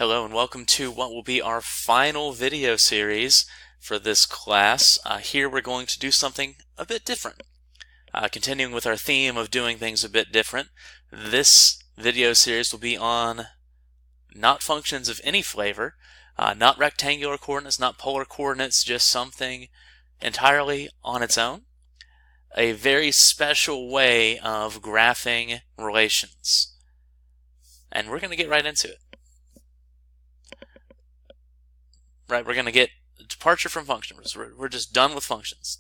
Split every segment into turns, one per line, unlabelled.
Hello and welcome to what will be our final video series for this class. Here we're going to do something a bit different. Continuing with our theme of doing things a bit different, this video series will be on not functions of any flavor, not rectangular coordinates, not polar coordinates, just something entirely on its own. A very special way of graphing relations. And we're going to get right into it. Right, we're going to get a departure from functions. We're just done with functions.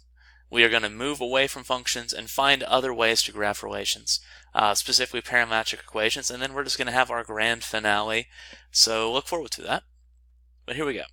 We are going to move away from functions and find other ways to graph relations, specifically parametric equations, and then we're just going to have our grand finale. So look forward to that. But here we go.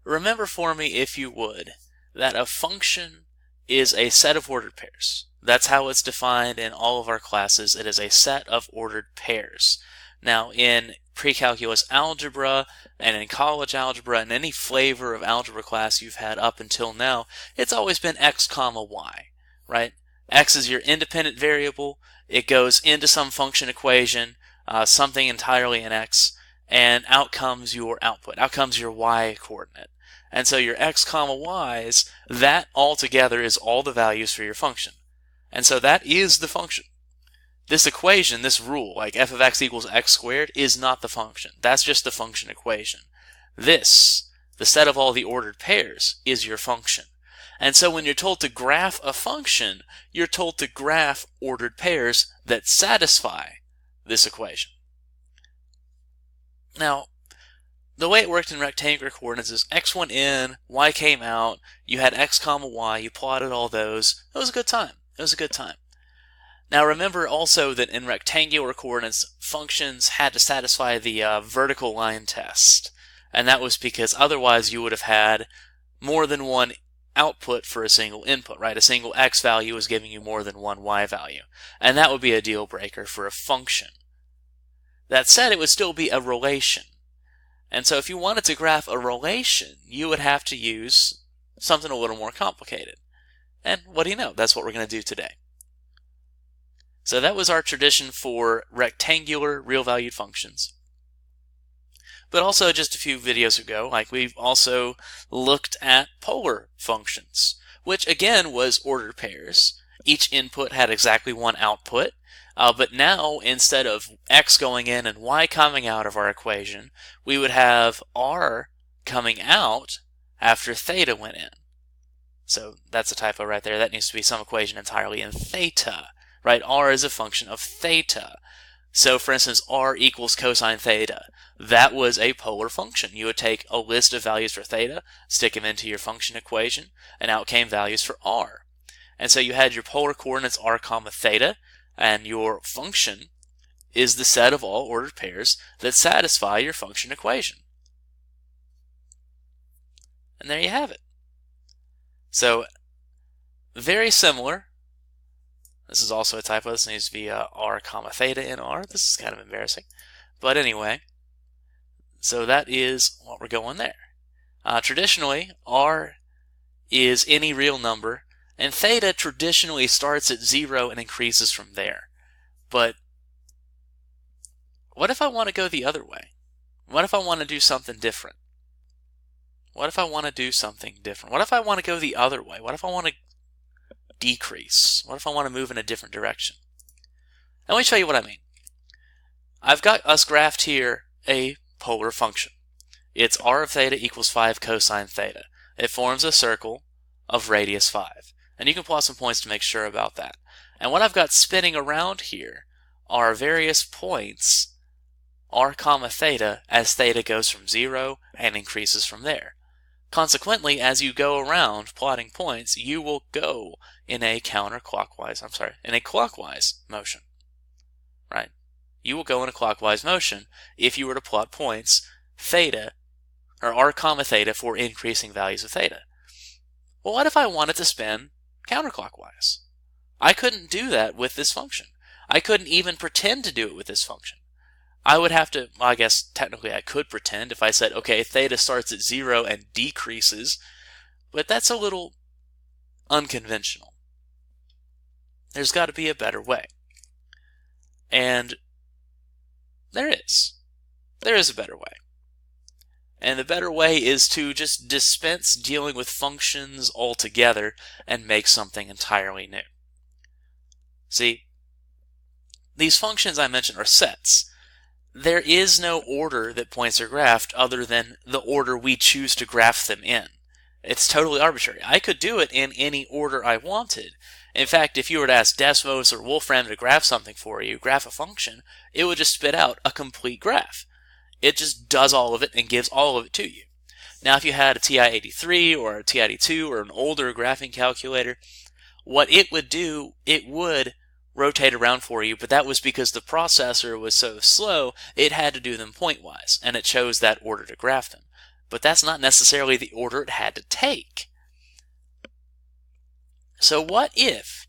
Remember for me, if you would, that a function is a set of ordered pairs. That's how it's defined in all of our classes. It is a set of ordered pairs. Now, in pre-calculus algebra and in college algebra and any flavor of algebra class you've had up until now, it's always been x comma y, right? X is your independent variable. It goes into some function equation, something entirely in x, and out comes your output. Out comes your y coordinate. And so your x comma y's, that altogether is all the values for your function. And so that is the function. This equation, this rule, like f of x equals x squared, is not the function. That's just the function equation. This, the set of all the ordered pairs, is your function. And so when you're told to graph a function, you're told to graph ordered pairs that satisfy this equation. Now, the way it worked in rectangular coordinates is x went in, y came out, you had x comma y, you plotted all those. It was a good time. It was a good time. Now remember also that in rectangular coordinates, functions had to satisfy the vertical line test. And that was because otherwise you would have had more than one output for a single input, right? A single x value is giving you more than one y value. And that would be a deal breaker for a function. That said, it would still be a relation. And so if you wanted to graph a relation, you would have to use something a little more complicated. And what do you know? That's what we're going to do today. So that was our tradition for rectangular real-valued functions. But also just a few videos ago, like we've also looked at polar functions, which again was ordered pairs. Each input had exactly one output, but now instead of x going in and y coming out of our equation, we would have r coming out after theta went in. So that's a typo right there. That needs to be some equation entirely in theta. Right, r is a function of theta. So for instance, r equals cosine theta. That was a polar function. You would take a list of values for theta, stick them into your function equation, and out came values for r. And so you had your polar coordinates r comma theta, and your function is the set of all ordered pairs that satisfy your function equation. And there you have it. So very similar. This is also a typo. This needs to be r comma theta in r. This is kind of embarrassing. But anyway, so that is what we're going there. Traditionally, r is any real number, and theta traditionally starts at 0 and increases from there. But what if I want to go the other way? What if I want to do something different? What if I want to do something different? What if I want to go the other way? What if I want to decrease? What if I want to move in a different direction? And let me show you what I mean. I've got us graphed here a polar function. It's r of theta equals 5 cosine theta. It forms a circle of radius 5. And you can plot some points to make sure about that. And what I've got spinning around here are various points r comma theta as theta goes from 0 and increases from there. Consequently, as you go around plotting points, you will go in a clockwise motion, right? You will go in a clockwise motion if you were to plot points theta, or r comma theta for increasing values of theta. Well, what if I wanted to spin counterclockwise? I couldn't do that with this function. I couldn't even pretend to do it with this function. I would have to, well, I guess technically I could pretend if I said, okay, theta starts at 0 and decreases, but that's a little unconventional. There's got to be a better way. And there is. There is a better way. And the better way is to just dispense dealing with functions altogether and make something entirely new. See, these functions I mentioned are sets. There is no order that points are graphed other than the order we choose to graph them in. It's totally arbitrary. I could do it in any order I wanted. In fact, if you were to ask Desmos or Wolfram to graph something for you, graph a function, it would just spit out a complete graph. It just does all of it and gives all of it to you. Now, if you had a TI-83 or a TI-82 or an older graphing calculator, what it would do, it would rotate around for you, but that was because the processor was so slow, it had to do them pointwise, and it chose that order to graph them. But that's not necessarily the order it had to take. So what if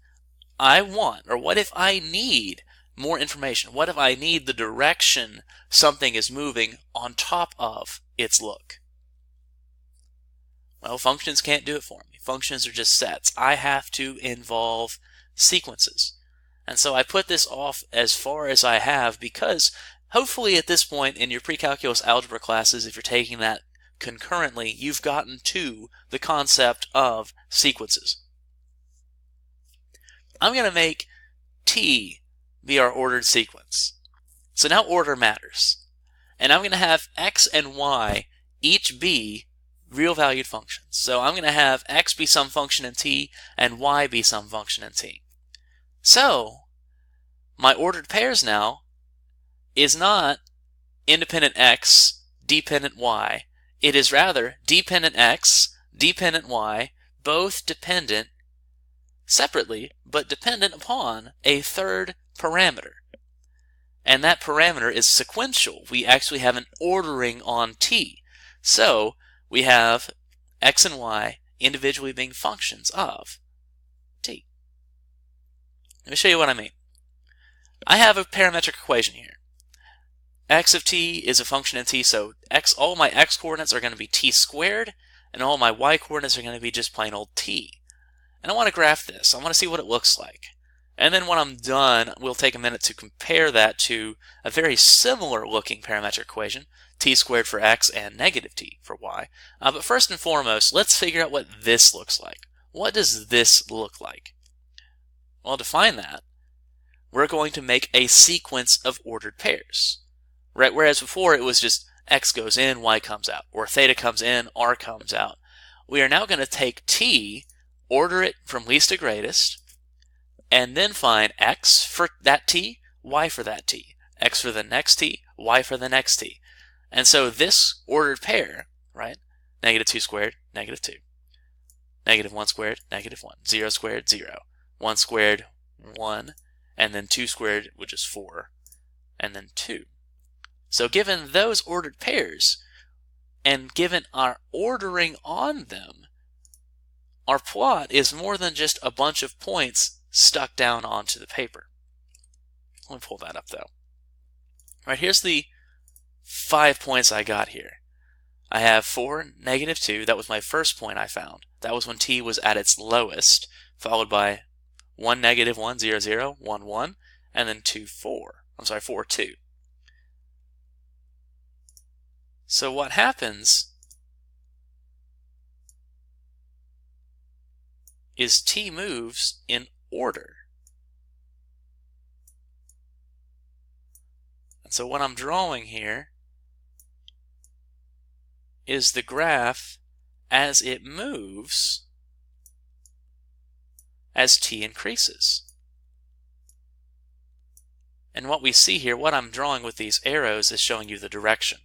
I want, or what if I need more information? What if I need the direction something is moving on top of its look? Well, functions can't do it for me. Functions are just sets. I have to involve sequences. And so I put this off as far as I have because hopefully at this point in your pre-calculus algebra classes, if you're taking that concurrently, you've gotten to the concept of sequences. I'm going to make T be our ordered sequence. So now order matters. And I'm going to have X and Y each be real valued functions. So I'm going to have X be some function in T and Y be some function in T. So my ordered pairs now is not independent X, dependent Y. It is rather dependent X, dependent Y, both dependent separately, but dependent upon a third parameter. And that parameter is sequential. We actually have an ordering on T. So we have X and Y individually being functions of T. Let me show you what I mean. I have a parametric equation here. X of T is a function in T, so all my X coordinates are going to be T squared, and all my Y coordinates are going to be just plain old T. And I want to graph this. I want to see what it looks like. And then when I'm done, we'll take a minute to compare that to a very similar looking parametric equation, T squared for X and negative T for Y. But first and foremost, let's figure out what this looks like. What does this look like? Well, to find that, we're going to make a sequence of ordered pairs. Right? Whereas before it was just X goes in, Y comes out, or theta comes in, R comes out. We are now going to take T, order it from least to greatest, and then find X for that T, Y for that T, X for the next T, Y for the next T. And so this ordered pair, right? Negative 2 squared, negative 2. Negative 1 squared, negative 1. 0 squared, 0. 1 squared, 1. And then 2 squared, which is 4. And then 2. So given those ordered pairs, and given our ordering on them, our plot is more than just a bunch of points stuck down onto the paper. Let me pull that up though. Right, here's the 5 points I got here. I have 4, negative 2. That was my first point I found. That was when T was at its lowest, followed by 1, negative 1, 0, 0, 1, 1, and then 2, 4. I'm sorry, 4, 2. So what happens is T moves in order. And so what I'm drawing here is the graph as it moves as T increases. And what we see here, what I'm drawing with these arrows, is showing you the direction.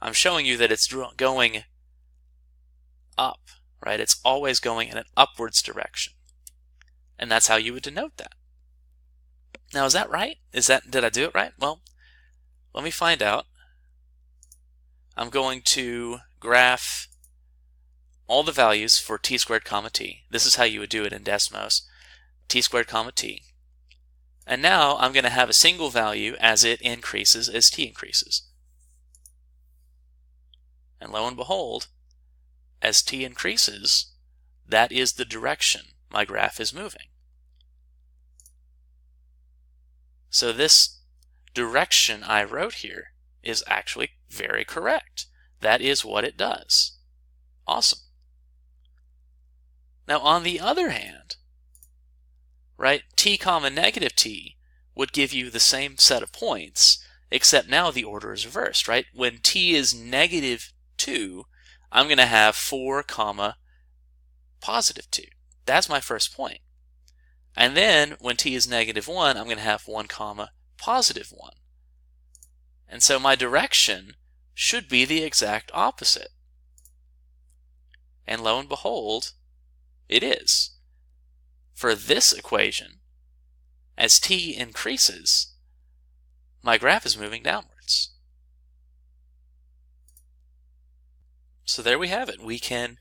I'm showing you that it's going up, right? It's always going in an upwards direction. And that's how you would denote that. Now, is that right? Did I do it right? Well, let me find out. I'm going to graph all the values for T squared comma T. This is how you would do it in Desmos. T squared comma T. And now I'm going to have a single value as it increases as T increases. And lo and behold, as T increases, that is the direction my graph is moving. So this direction I wrote here is actually Very correct. That is what it does. Awesome. Now on the other hand, right, t comma negative t would give you the same set of points, except now the order is reversed, right? When t is negative 2, I'm going to have 4 comma positive 2. That's my first point. And then when t is negative 1, I'm going to have 1 comma positive 1. And so my direction should be the exact opposite. And lo and behold, it is. For this equation, as t increases, my graph is moving downwards. So there we have it. We can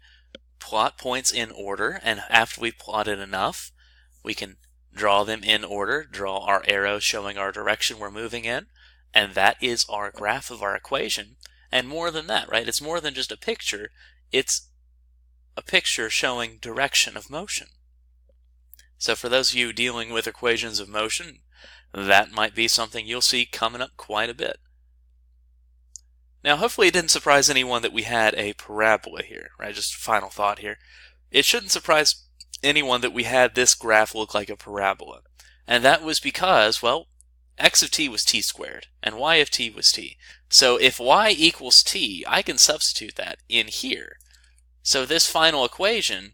plot points in order, and after we've plotted enough, we can draw them in order, draw our arrows showing our direction we're moving in, and that is our graph of our equation. And more than that, right? It's more than just a picture. It's a picture showing direction of motion. So for those of you dealing with equations of motion, that might be something you'll see coming up quite a bit. Now, hopefully it didn't surprise anyone that we had a parabola here, right? Just a final thought here. It shouldn't surprise anyone that we had this graph look like a parabola. And that was because, well, x of t was t squared, and y of t was t. So if y equals t, I can substitute that in here. So this final equation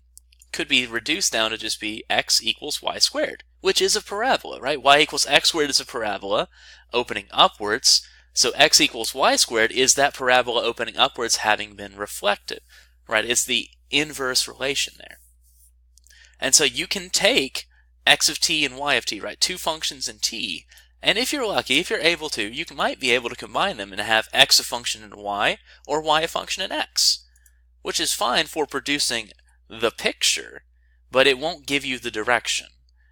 could be reduced down to just be x equals y squared, which is a parabola, right? Y equals x squared is a parabola opening upwards. So x equals y squared is that parabola opening upwards having been reflected, right? It's the inverse relation there. And so you can take x of t and y of t, right? Two functions in t, and if you're lucky, if you're able to, you might be able to combine them and have x a function in y or y a function in x, which is fine for producing the picture, but it won't give you the direction.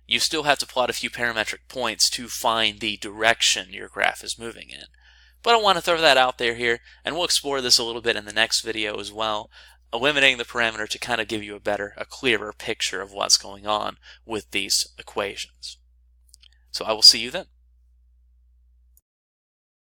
You still have to plot a few parametric points to find the direction your graph is moving in. But I want to throw that out there here, and we'll explore this a little bit in the next video as well, eliminating the parameter to kind of give you a clearer picture of what's going on with these equations. So I will see you then.